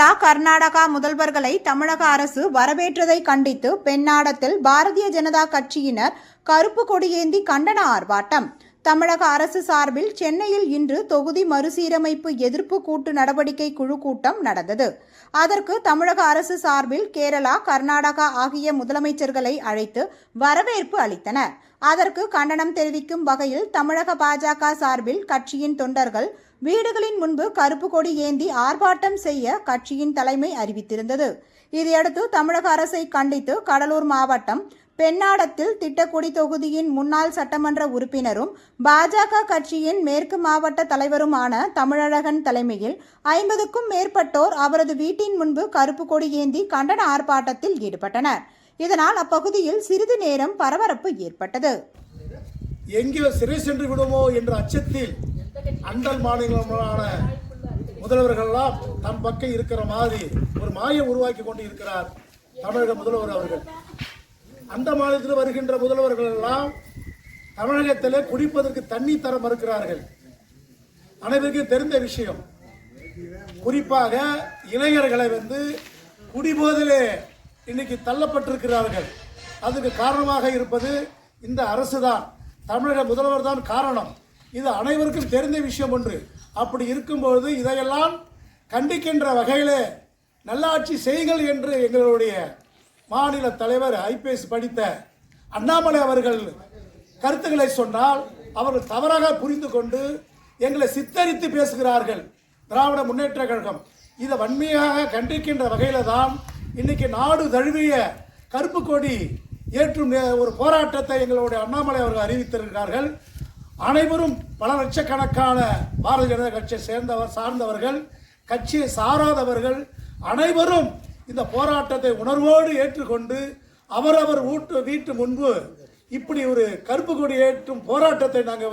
கேரளா, கர்நாடகா முதல்வர்களை தமிழக அரசு வரவேற்றதை கண்டித்து பெண்ணாடத்தில் பாரதிய ஜனதா கட்சியினர் கருப்பு கொடியேந்தி கண்டன ஆர்ப்பாட்டம். தமிழக அரசு சார்பில் சென்னையில் இன்று தொகுதி மறுசீரமைப்பு எதிர்ப்பு கூட்டு நடவடிக்கை குழு கூட்டம் நடந்தது. அதற்கு தமிழக அரசு சார்பில் கேரளா, கர்நாடகா ஆகிய முதலமைச்சர்களை அழைத்து வரவேற்பு அளித்தனர். அதற்கு கண்டனம் தெரிவிக்கும் வகையில் தமிழக பாஜக சார்பில் கட்சியின் தொண்டர்கள் வீடுகளின் முன்பு கருப்பு கொடி ஏந்தி ஆர்ப்பாட்டம் செய்ய கட்சியின் தலைமை அறிவித்திருந்தது. இதையடுத்து தமிழக அரசை கண்டித்து கடலூர் மாவட்டம் பெண்ணாடத்தில் திட்டக்குடி தொகுதியின் முன்னாள் சட்டமன்ற உறுப்பினரும் பாஜக கட்சியின் மேற்கு மாவட்ட தலைவருமான தமிழழகன் தலைமையில் 50க்கும் மேற்பட்டோர் அவரது வீட்டின் முன்பு கருப்பு கொடி ஏந்தி கண்டன ஆர்ப்பாட்டத்தில் ஈடுபட்டனர். இதனால் அப்பகுதியில் சிறிது நேரம் பரபரப்பு ஏற்பட்டது. எங்கே சிறை சென்று விடுமோ என்ற அச்சத்தில் அண்டல் மாநிலங்களான முதல்வர்கள்லாம் தம் பக்கம் இருக்கிற மாதிரி ஒரு மாயம் உருவாக்கி கொண்டு இருக்கிறார் தமிழக முதல்வர் அவர்கள். அந்த மாநிலத்தில் வருகின்ற முதல்வர்கள் எல்லாம் தமிழகத்தில் குடிப்பதற்கு தண்ணி தர மறுக்கிறார்கள். அனைவருக்கும் தெரிந்த விஷயம். குறிப்பாக இளைஞர்களை குடிபோதிலே இன்னைக்கு தள்ளப்பட்டிருக்கிறார்கள். அதுக்கு காரணமாக இருப்பது இந்த அரசு தான், தமிழக முதல்வர் தான் காரணம். இது அனைவருக்கும் தெரிந்த விஷயம் ஒன்று. அப்படி இருக்கும்போது இதையெல்லாம் கண்டிக்கின்ற வகையிலே நல்லாட்சி செய்யுங்கள் என்று எங்களுடைய மாநில தலைவர் IPS படித்த அண்ணாமலை அவர்கள் கருத்துக்களை சொன்னால் அவர்கள் தவறாக புரிந்து கொண்டு எங்களை சித்தரித்து பேசுகிறார்கள். திராவிட முன்னேற்ற கழகம் இதை வன்மையாக கண்டிக்கின்ற வகையில தான் இன்னைக்கு நாடு தழுவிய கருப்பு கொடி ஏற்றும் ஒரு போராட்டத்தை எங்களுடைய அண்ணாமலை அவர்கள் அறிவித்திருக்கிறார்கள். அனைவரும் பல லட்சக்கணக்கான பாரதிய ஜனதா கட்சியை சார்ந்தவர்கள், கட்சியை சாராதவர்கள் அனைவரும் இந்த போராட்டத்தை உணர்வோடு ஏற்றுக்கொண்டு அவரவர் வீட்டு முன்பு இப்படி ஒரு கருப்பு கொடி ஏற்றும் போராட்டத்தை நாங்கள்